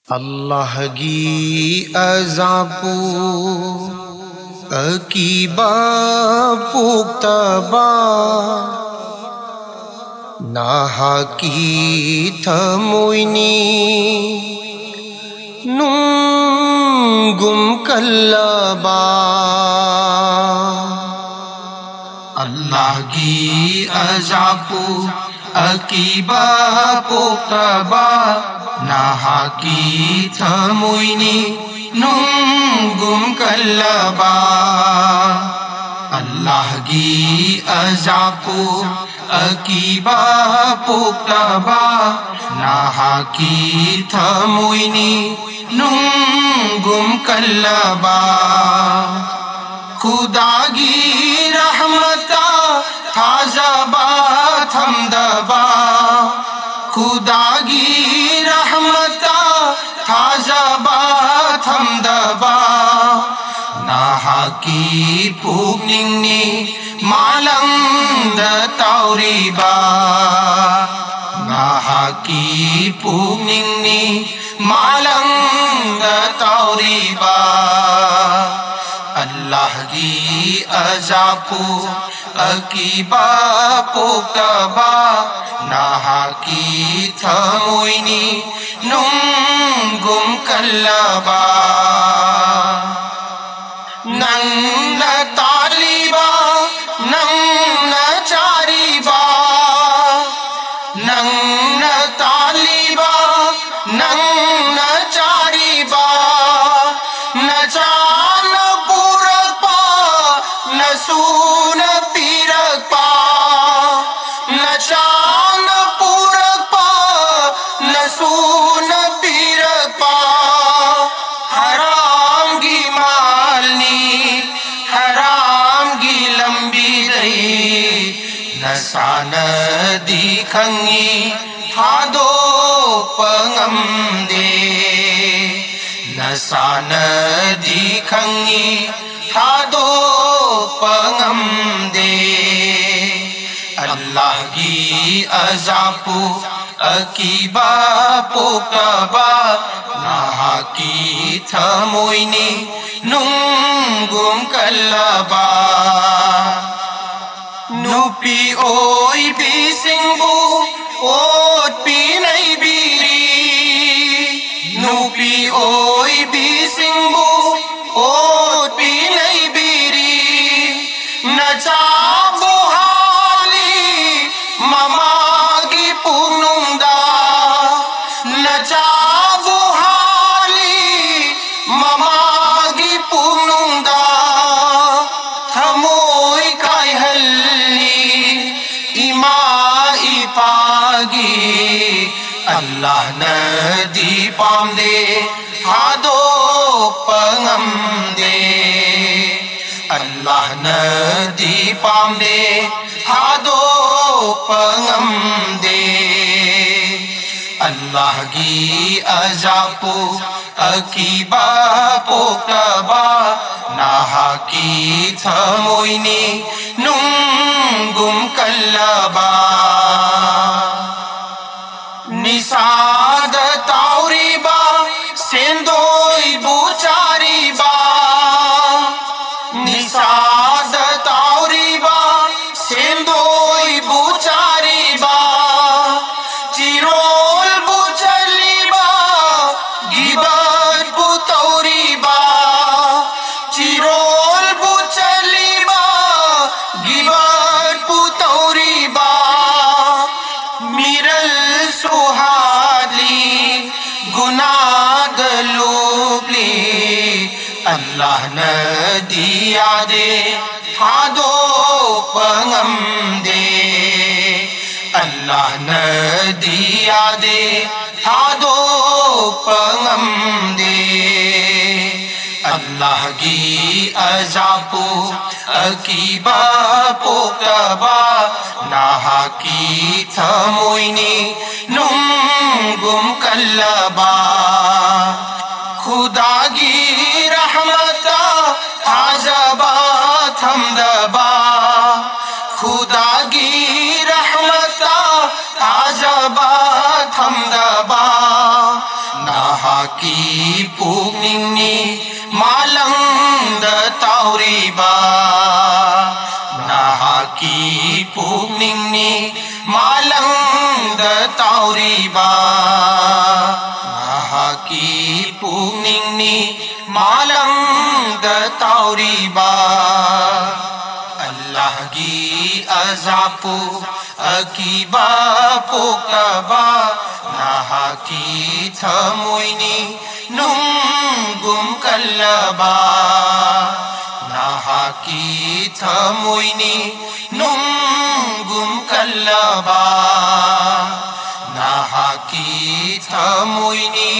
اللہ گی ازاپو اکیبا پوکتبا ناہا کی تھموینی ننگم کلبا اللہ گی ازاپو اکیبا پوکتبا ناہا کی تھموینی ننگم کلبا اللہ گی ازاپو اکیبا پوکتبا ناہا کی تھموینی ننگم کلبا خدا گی رحمتا تھازبا تھمدبا خدا گی رحمتا تھازبا تھمدبا ناہا کی پوکننگنی مالنگ توریبا ناہا کی پوکننگنی مالنگ توریبا اللہ گی ازاپو اکیبا پوکتبا ناہا کی تھموینی ننگم کلبا ننگ طالبا ننگ چاریبا ننگ طالبا ننگ چاریبا نچان پورکپا نسون پیرکپا نچان پورکپا نسون پیرکپا حرام گی مالنی حرام گی لمبی دئی نسان دیکھنگی ہادو پنگم دے نسان دیکھنگی ہادو پنگم دے اللہ گی ازاپو اکیبا پوکتبا ناہا کی تھموینی ننگم کلبا نوپی اوئی پی سنگبو اوٹ پی نئی بیری نوپی اوئی پی سنگبو اوٹ پی نئی بیری نچا بوہالی مماگی پوننگدا نچا بوہالی مماگی پوننگدا تھموئی کائی حلی ایمائی پاگی اللہ ندی پام دے ہادو پنگم دے اللہ ندی پام دے ہادو پنگم دے اللہ گی ازاپو اکیبا پوکتبا ناہا کی تھموینی ننگم کلبا نساد توریبا سندوئی بوچاریبا نساد توریبا سندوئی بوچاریبا چیرول بوچلیبا گیبت بوتوریبا چیرول بوچلیبا گیبت بوتوریبا میرل سوہالی گناہ دلوبلی اللہ ندی آدے ہادو پنگم دے اللہ ندی آدے ہادو پنگم دے اللہ گی ازاپو اکیبا پوکتبا ناہا کی تھموینی ننگم کلبا خدا گی رحمتا تھازبا تھمدبا خدا گی رحمتا تھازبا تھمدبا Nahaki pugninni malang da tauriba Nahaki pugninni malang da tauriba Nahaki pugninni malang da tauriba Allah gi azapu akiba pokaba Nahaki thamuini nunggum kallaba Nahaki thamuini nunggum kallaba Nahaki thamuini